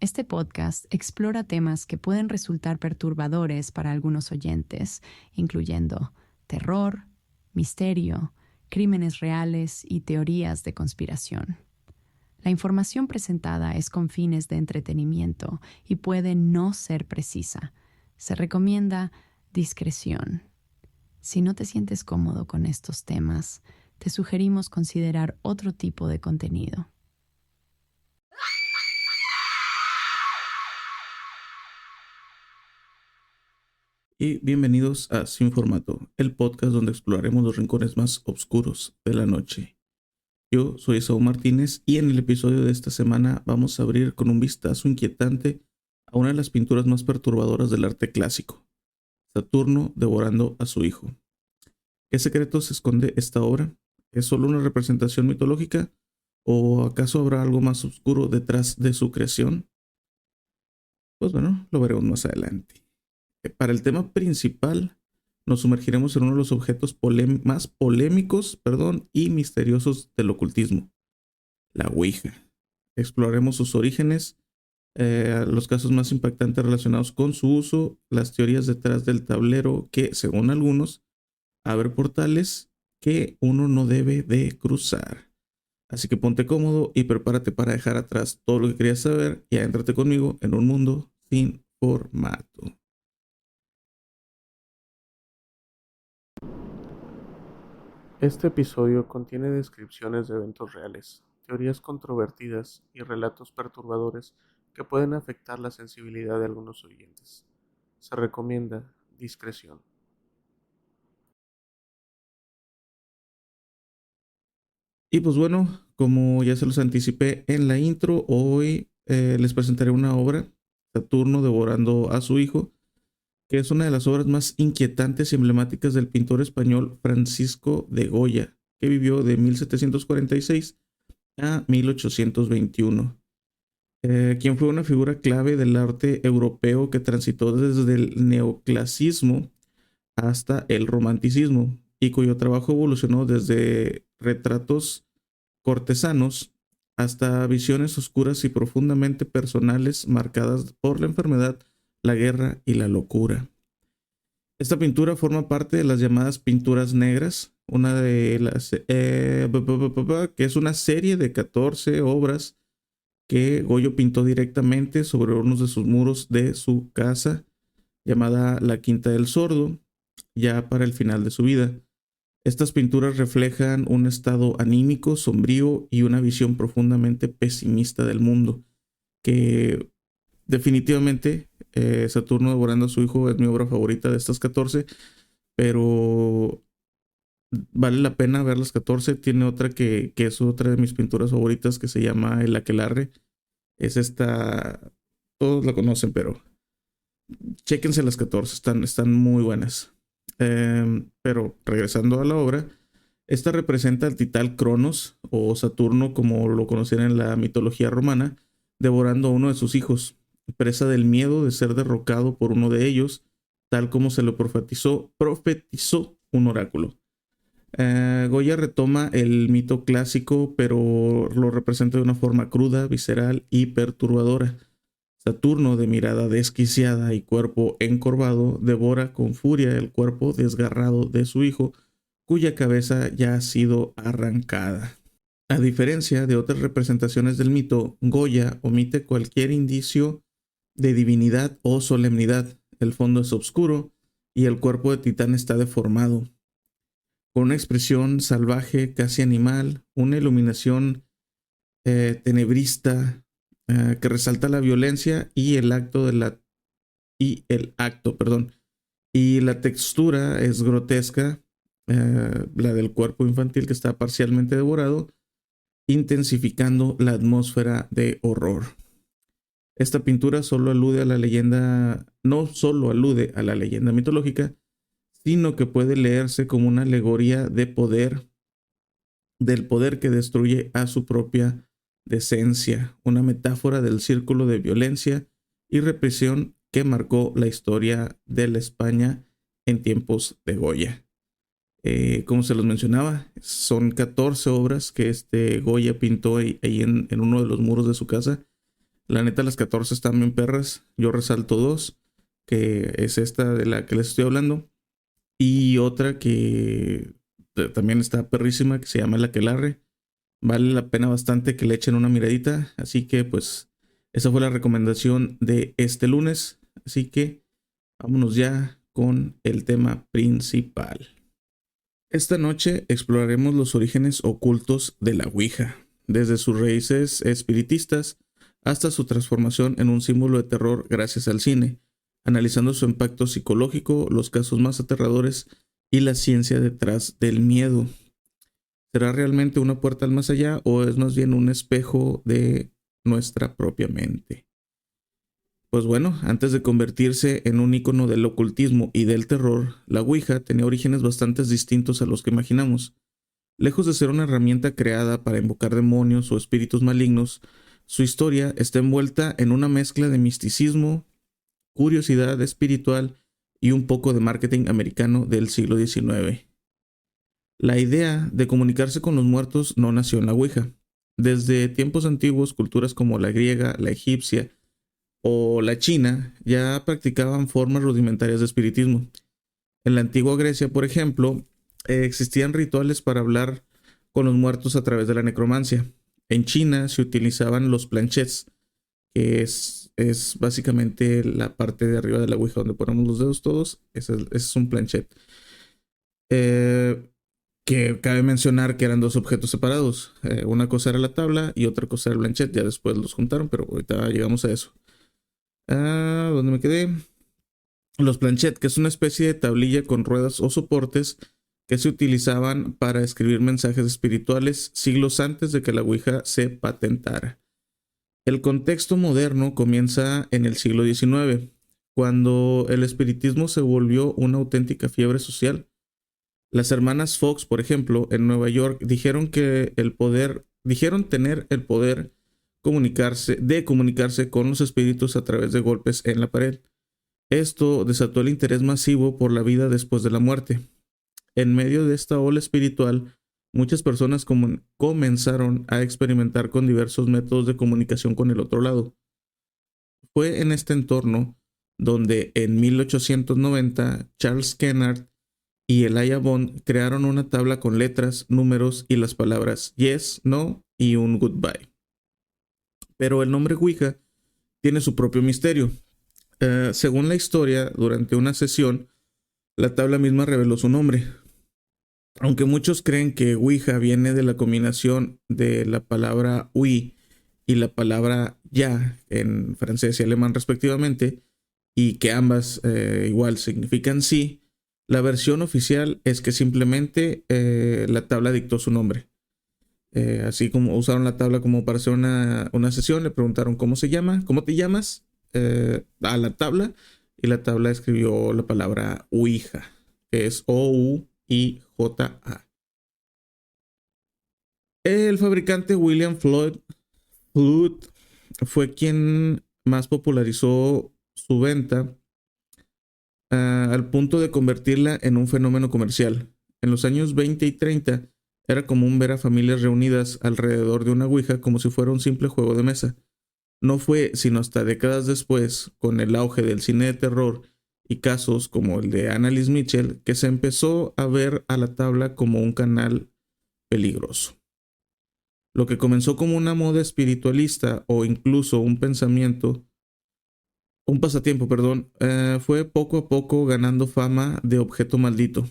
Este podcast explora temas que pueden resultar perturbadores para algunos oyentes, incluyendo terror, misterio, crímenes reales y teorías de conspiración. La información presentada es con fines de entretenimiento y puede no ser precisa. Se recomienda discreción. Si no te sientes cómodo con estos temas, te sugerimos considerar otro tipo de contenido. Y bienvenidos a Sin Formato, el podcast donde exploraremos los rincones más oscuros de la noche. Yo soy Saúl Martínez y en el episodio de esta semana vamos a abrir con un vistazo inquietante a una de las pinturas más perturbadoras del arte clásico, Saturno devorando a su hijo. ¿Qué secretos esconde esta obra? ¿Es solo una representación mitológica o acaso habrá algo más oscuro detrás de su creación? Pues bueno, lo veremos más adelante. Para el tema principal, nos sumergiremos en uno de los objetos más polémicos, y misteriosos del ocultismo, la Ouija. Exploraremos sus orígenes, los casos más impactantes relacionados con su uso, las teorías detrás del tablero que, según algunos, abre portales que uno no debe de cruzar. Así que ponte cómodo y prepárate para dejar atrás todo lo que querías saber y adéntrate conmigo en un mundo sin formato. Este episodio contiene descripciones de eventos reales, teorías controvertidas y relatos perturbadores que pueden afectar la sensibilidad de algunos oyentes. Se recomienda discreción. Y pues bueno, como ya se los anticipé en la intro, hoy les presentaré una obra, Saturno devorando a su hijo, que es una de las obras más inquietantes y emblemáticas del pintor español Francisco de Goya, que vivió de 1746 a 1821, quien fue una figura clave del arte europeo que transitó desde el neoclasismo hasta el romanticismo y cuyo trabajo evolucionó desde retratos cortesanos hasta visiones oscuras y profundamente personales marcadas por la enfermedad, la guerra y la locura. Esta pintura forma parte de las llamadas pinturas negras, una de las que es una serie de 14 obras que Goyo pintó directamente sobre uno de sus muros de su casa, llamada La Quinta del Sordo, ya para el final de su vida. Estas pinturas reflejan un estado anímico, sombrío y una visión profundamente pesimista del mundo, que definitivamente Saturno devorando a su hijo es mi obra favorita de estas 14, pero vale la pena ver las 14. Tiene otra que es otra de mis pinturas favoritas que se llama El Aquelarre. Es esta, todos la conocen, pero chéquense las 14, están muy buenas. Pero regresando a la obra, esta representa al titán Cronos o Saturno, como lo conocían en la mitología romana, devorando a uno de sus hijos, presa del miedo de ser derrocado por uno de ellos, tal como se lo profetizó un oráculo. Goya retoma el mito clásico, pero lo representa de una forma cruda, visceral y perturbadora. Saturno, de mirada desquiciada y cuerpo encorvado, devora con furia el cuerpo desgarrado de su hijo, cuya cabeza ya ha sido arrancada. A diferencia de otras representaciones del mito, Goya omite cualquier indicio de divinidad o solemnidad. El fondo es oscuro y el cuerpo de Titán está deformado, con una expresión salvaje, casi animal, una iluminación tenebrista que resalta la violencia y y la textura es grotesca, la del cuerpo infantil que está parcialmente devorado, intensificando la atmósfera de horror. Esta pintura no solo alude a la leyenda mitológica, sino que puede leerse como una alegoría del poder que destruye a su propia decencia, una metáfora del círculo de violencia y represión que marcó la historia de la España en tiempos de Goya. Como se los mencionaba, son 14 obras que Goya pintó ahí en uno de los muros de su casa. La neta, las 14 están bien perras. Yo resalto dos, que es esta de la que les estoy hablando. Y otra que también está perrísima, que se llama El Aquelarre. Vale la pena bastante que le echen una miradita. Así que pues esa fue la recomendación de este lunes. Así que vámonos ya con el tema principal. Esta noche exploraremos los orígenes ocultos de la Ouija, desde sus raíces espiritistas hasta su transformación en un símbolo de terror gracias al cine, analizando su impacto psicológico, los casos más aterradores y la ciencia detrás del miedo. ¿Será realmente una puerta al más allá o es más bien un espejo de nuestra propia mente? Pues bueno, antes de convertirse en un icono del ocultismo y del terror, la Ouija tenía orígenes bastante distintos a los que imaginamos. Lejos de ser una herramienta creada para invocar demonios o espíritus malignos, su historia está envuelta en una mezcla de misticismo, curiosidad espiritual y un poco de marketing americano del siglo XIX. La idea de comunicarse con los muertos no nació en la Ouija. Desde tiempos antiguos, culturas como la griega, la egipcia o la china ya practicaban formas rudimentarias de espiritismo. En la antigua Grecia, por ejemplo, existían rituales para hablar con los muertos a través de la necromancia. En China se utilizaban los planchets, que es básicamente la parte de arriba de la ouija donde ponemos los dedos todos. Ese es un planchet. Que cabe mencionar que eran dos objetos separados. Una cosa era la tabla y otra cosa era el planchet. Ya después los juntaron, pero ahorita llegamos a eso. ¿Dónde me quedé? Los planchets, que es una especie de tablilla con ruedas o soportes que se utilizaban para escribir mensajes espirituales siglos antes de que la Ouija se patentara. El contexto moderno comienza en el siglo XIX, cuando el espiritismo se volvió una auténtica fiebre social. Las hermanas Fox, por ejemplo, en Nueva York, dijeron tener el poder de comunicarse con los espíritus a través de golpes en la pared. Esto desató el interés masivo por la vida después de la muerte. En medio de esta ola espiritual, muchas personas comenzaron a experimentar con diversos métodos de comunicación con el otro lado. Fue en este entorno donde en 1890 Charles Kennard y Elijah Bond crearon una tabla con letras, números y las palabras yes, no y un goodbye. Pero el nombre Ouija tiene su propio misterio. Según la historia, durante una sesión, la tabla misma reveló su nombre. Aunque muchos creen que Ouija viene de la combinación de la palabra oui y la palabra ya en francés y alemán respectivamente, y que ambas igual significan sí, la versión oficial es que simplemente la tabla dictó su nombre. Así como usaron la tabla como para hacer una sesión, le preguntaron cómo se llama, cómo te llamas, a la tabla, y la tabla escribió la palabra Ouija, que es O-U-I-J-A. El fabricante William Flood fue quien más popularizó su venta al punto de convertirla en un fenómeno comercial. En los años 20 y 30 era común ver a familias reunidas alrededor de una ouija como si fuera un simple juego de mesa. No fue sino hasta décadas después, con el auge del cine de terror y casos como el de Annalise Mitchell, que se empezó a ver a la tabla como un canal peligroso. Lo que comenzó como una moda espiritualista o incluso un pasatiempo, fue poco a poco ganando fama de objeto maldito.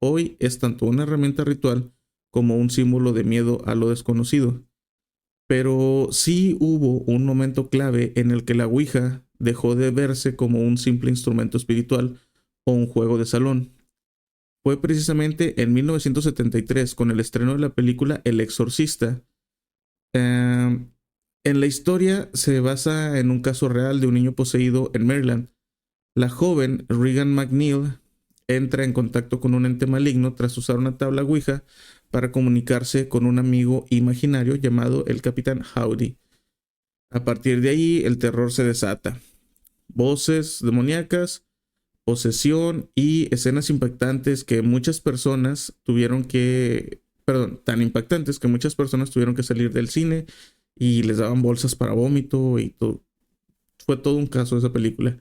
Hoy es tanto una herramienta ritual como un símbolo de miedo a lo desconocido. Pero sí hubo un momento clave en el que la Ouija dejó de verse como un simple instrumento espiritual o un juego de salón. Fue precisamente en 1973 con el estreno de la película El Exorcista. En la historia se basa en un caso real de un niño poseído en Maryland. La joven Regan McNeil entra en contacto con un ente maligno tras usar una tabla Ouija para comunicarse con un amigo imaginario llamado el Capitán Howdy. A partir de ahí, el terror se desata. Voces demoníacas, posesión y escenas impactantes que muchas personas tuvieron que... tan impactantes que muchas personas tuvieron que salir del cine y les daban bolsas para vómito y todo. Fue todo un caso esa película.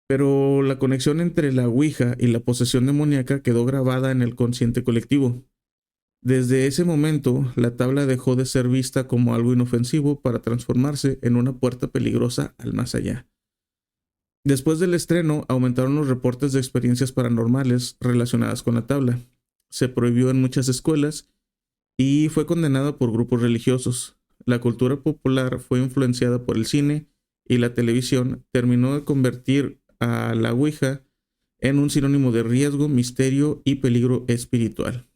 Pero la conexión entre la Ouija y la posesión demoníaca quedó grabada en el consciente colectivo. Desde ese momento, la tabla dejó de ser vista como algo inofensivo para transformarse en una puerta peligrosa al más allá. Después del estreno, aumentaron los reportes de experiencias paranormales relacionadas con la tabla. Se prohibió en muchas escuelas y fue condenada por grupos religiosos. La cultura popular fue influenciada por el cine y la televisión terminó de convertir a la Ouija en un sinónimo de riesgo, misterio y peligro espiritual.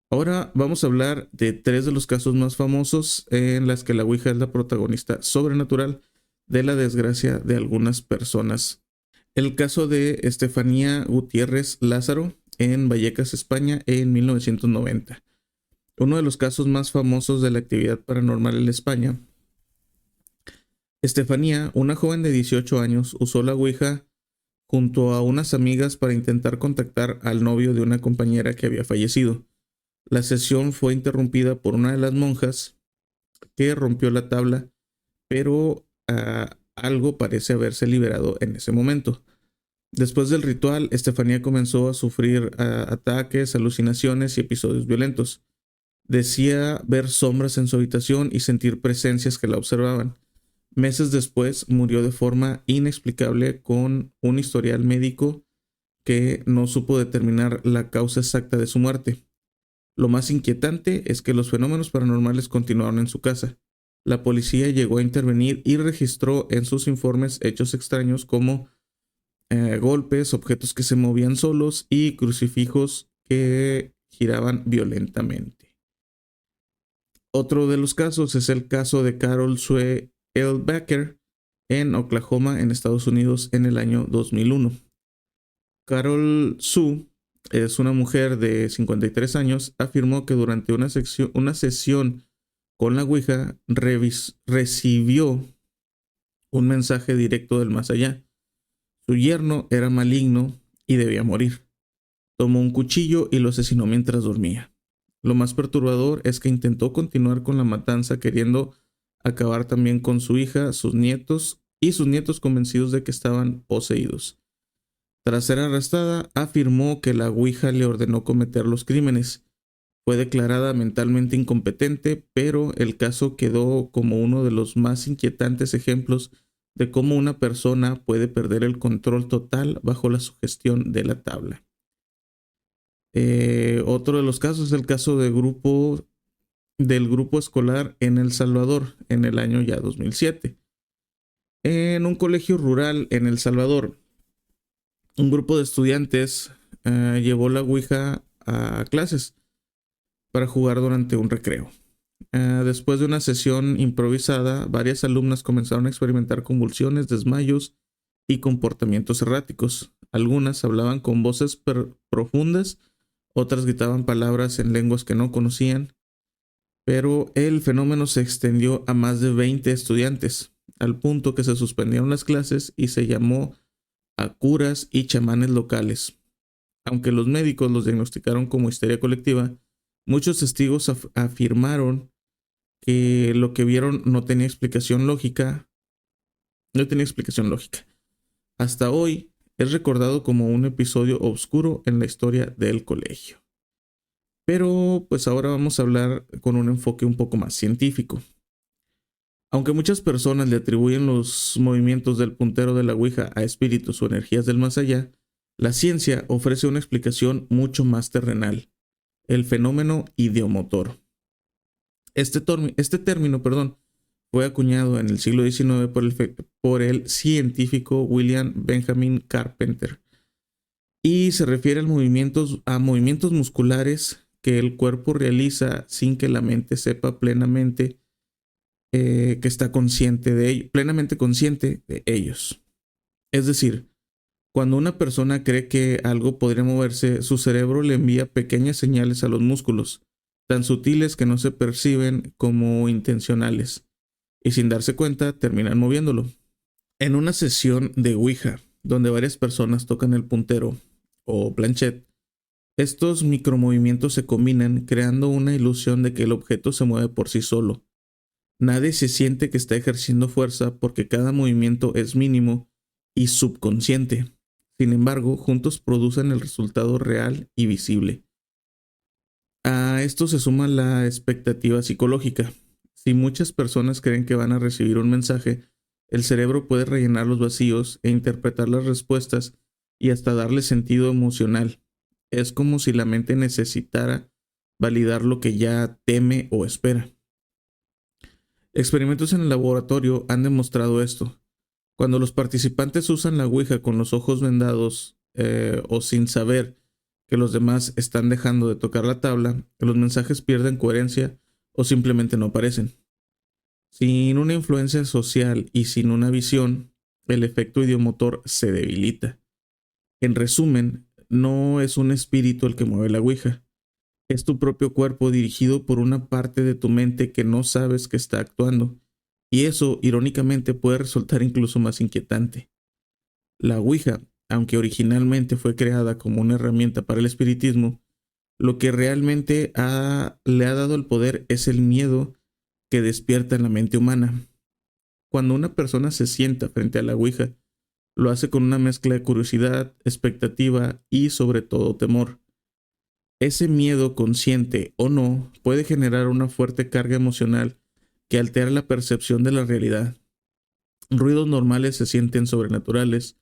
Ahora vamos a hablar de 3 de los casos más famosos en las que la Ouija es la protagonista sobrenatural de la desgracia de algunas personas. El caso de Estefanía Gutiérrez Lázaro en Vallecas, España, en 1990. Uno de los casos más famosos de la actividad paranormal en España. Estefanía, una joven de 18 años, usó la Ouija junto a unas amigas para intentar contactar al novio de una compañera que había fallecido. La sesión fue interrumpida por una de las monjas que rompió la tabla, pero algo parece haberse liberado en ese momento. Después del ritual, Estefanía comenzó a sufrir ataques, alucinaciones y episodios violentos. Decía ver sombras en su habitación y sentir presencias que la observaban. Meses después murió de forma inexplicable con un historial médico que no supo determinar la causa exacta de su muerte. Lo más inquietante es que los fenómenos paranormales continuaron en su casa. La policía llegó a intervenir y registró en sus informes hechos extraños como golpes, objetos que se movían solos y crucifijos que giraban violentamente. Otro de los casos es el caso de Carol Sue L. Becker en Oklahoma, en Estados Unidos, en el año 2001. Carol Sue es una mujer de 53 años, afirmó que durante una sesión con la Ouija recibió un mensaje directo del más allá. Su yerno era maligno y debía morir. Tomó un cuchillo y lo asesinó mientras dormía. Lo más perturbador es que intentó continuar con la matanza queriendo acabar también con su hija, sus nietos convencidos de que estaban poseídos. Tras ser arrestada, afirmó que la Ouija le ordenó cometer los crímenes. Fue declarada mentalmente incompetente, pero el caso quedó como uno de los más inquietantes ejemplos de cómo una persona puede perder el control total bajo la sugestión de la tabla. Otro de los casos es el caso del grupo escolar en El Salvador, en el año ya 2007. En un colegio rural en El Salvador, un grupo de estudiantes llevó la Ouija a clases para jugar durante un recreo. Después de una sesión improvisada, varias alumnas comenzaron a experimentar convulsiones, desmayos y comportamientos erráticos. Algunas hablaban con voces profundas, otras gritaban palabras en lenguas que no conocían, pero el fenómeno se extendió a más de 20 estudiantes, al punto que se suspendieron las clases y se llamó a curas y chamanes locales. Aunque los médicos los diagnosticaron como histeria colectiva, muchos testigos afirmaron que lo que vieron no tenía explicación lógica. Hasta hoy es recordado como un episodio oscuro en la historia del colegio. Pero pues ahora vamos a hablar con un enfoque un poco más científico. Aunque muchas personas le atribuyen los movimientos del puntero de la Ouija a espíritus o energías del más allá, la ciencia ofrece una explicación mucho más terrenal: el fenómeno ideomotor. Este término fue acuñado en el siglo XIX por el científico William Benjamin Carpenter y se refiere a movimientos musculares que el cuerpo realiza sin que la mente sepa plenamente que está plenamente consciente de ellos. Es decir, cuando una persona cree que algo podría moverse, su cerebro le envía pequeñas señales a los músculos, tan sutiles que no se perciben como intencionales, y sin darse cuenta terminan moviéndolo. En una sesión de Ouija, donde varias personas tocan el puntero o planchette, estos micromovimientos se combinan creando una ilusión de que el objeto se mueve por sí solo. Nadie se siente que está ejerciendo fuerza porque cada movimiento es mínimo y subconsciente. Sin embargo, juntos producen el resultado real y visible. A esto se suma la expectativa psicológica. Si muchas personas creen que van a recibir un mensaje, el cerebro puede rellenar los vacíos e interpretar las respuestas y hasta darle sentido emocional. Es como si la mente necesitara validar lo que ya teme o espera. Experimentos en el laboratorio han demostrado esto. Cuando los participantes usan la ouija con los ojos vendados o sin saber que los demás están dejando de tocar la tabla, los mensajes pierden coherencia o simplemente no aparecen. Sin una influencia social y sin una visión, el efecto idiomotor se debilita. En resumen, no es un espíritu el que mueve la ouija. Es tu propio cuerpo dirigido por una parte de tu mente que no sabes que está actuando. Y eso, irónicamente, puede resultar incluso más inquietante. La ouija, aunque originalmente fue creada como una herramienta para el espiritismo, lo que realmente le ha dado el poder es el miedo que despierta en la mente humana. Cuando una persona se sienta frente a la ouija, lo hace con una mezcla de curiosidad, expectativa y sobre todo temor. Ese miedo, consciente o no, puede generar una fuerte carga emocional que altera la percepción de la realidad. Ruidos normales se sienten sobrenaturales,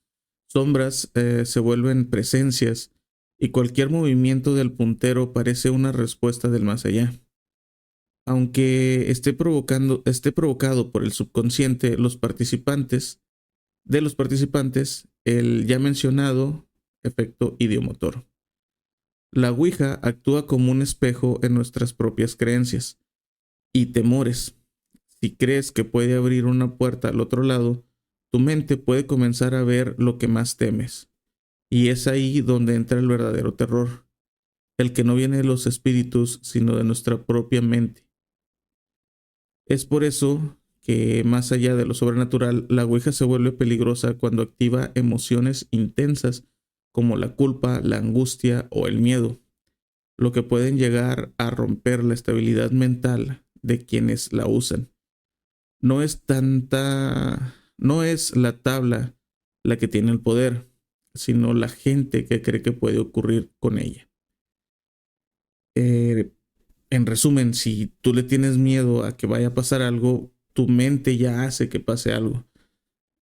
sombras se vuelven presencias y cualquier movimiento del puntero parece una respuesta del más allá. Aunque esté provocado por el subconsciente, de los participantes, el ya mencionado efecto idiomotor. La ouija actúa como un espejo en nuestras propias creencias y temores. Si crees que puede abrir una puerta al otro lado, tu mente puede comenzar a ver lo que más temes. Y es ahí donde entra el verdadero terror, el que no viene de los espíritus, sino de nuestra propia mente. Es por eso que, más allá de lo sobrenatural, la ouija se vuelve peligrosa cuando activa emociones intensas como la culpa, la angustia o el miedo, lo que pueden llegar a romper la estabilidad mental de quienes la usan. No es la tabla la que tiene el poder, sino la gente que cree que puede ocurrir con ella. En resumen, si tú le tienes miedo a que vaya a pasar algo, tu mente ya hace que pase algo.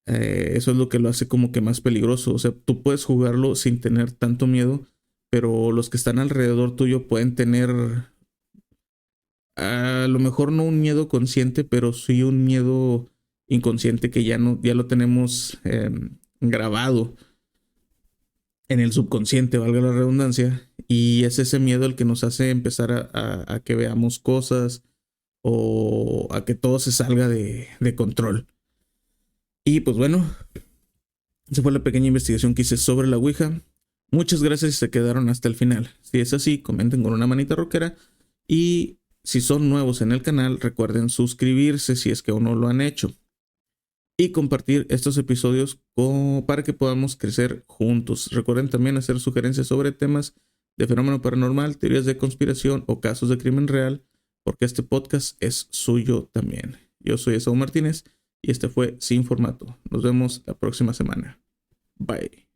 Eso es lo que lo hace como que más peligroso. O sea, tú puedes jugarlo sin tener tanto miedo, pero los que están alrededor tuyo pueden tener a lo mejor no un miedo consciente, pero sí un miedo inconsciente que ya lo tenemos grabado en el subconsciente, valga la redundancia, y es ese miedo el que nos hace empezar a que veamos cosas o a que todo se salga de control. Y pues bueno, esa fue la pequeña investigación que hice sobre la ouija. Muchas gracias si se quedaron hasta el final. Si es así, comenten con una manita rockera. Y si son nuevos en el canal, recuerden suscribirse si es que aún no lo han hecho. Y compartir estos episodios para que podamos crecer juntos. Recuerden también hacer sugerencias sobre temas de fenómeno paranormal, teorías de conspiración o casos de crimen real, porque este podcast es suyo también. Yo soy Esaú Martínez y este fue Sin Formato. Nos vemos la próxima semana. Bye.